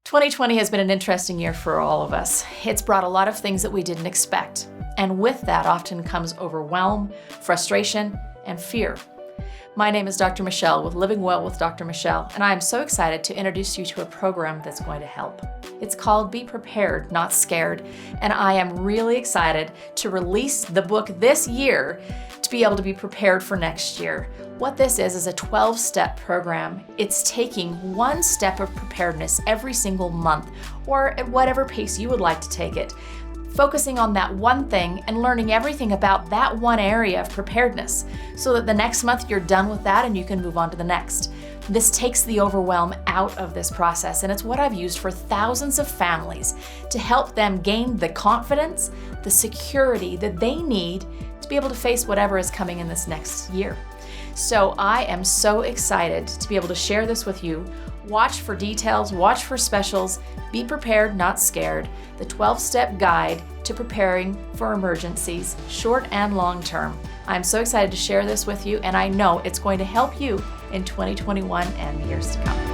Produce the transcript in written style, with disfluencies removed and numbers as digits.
2020 has been an interesting year for all of us. It's brought a lot of things that we didn't expect. And with that often comes overwhelm, frustration, and fear. My name is Dr. Michelle with Living Well with Dr. Michelle, and I am so excited to introduce you to a program that's going to help. It's called Be Prepared, Not Scared, and I am really excited to release the book this year to be able to be prepared for next year. What this is a 12-step program. It's taking one step of preparedness every single month, or at whatever pace you would like to take it, focusing on that one thing and learning everything about that one area of preparedness so that the next month you're done with that and you can move on to the next. This takes the overwhelm out of this process, and it's what I've used for thousands of families to help them gain the confidence, the security that they need to be able to face whatever is coming in this next year. So I am so excited to be able to share this with you. Watch for details, watch for specials. Be Prepared, Not Scared, the 12-step guide to preparing for emergencies, short and long term. I'm so excited to share this with you, and I know it's going to help you in 2021 and the years to come.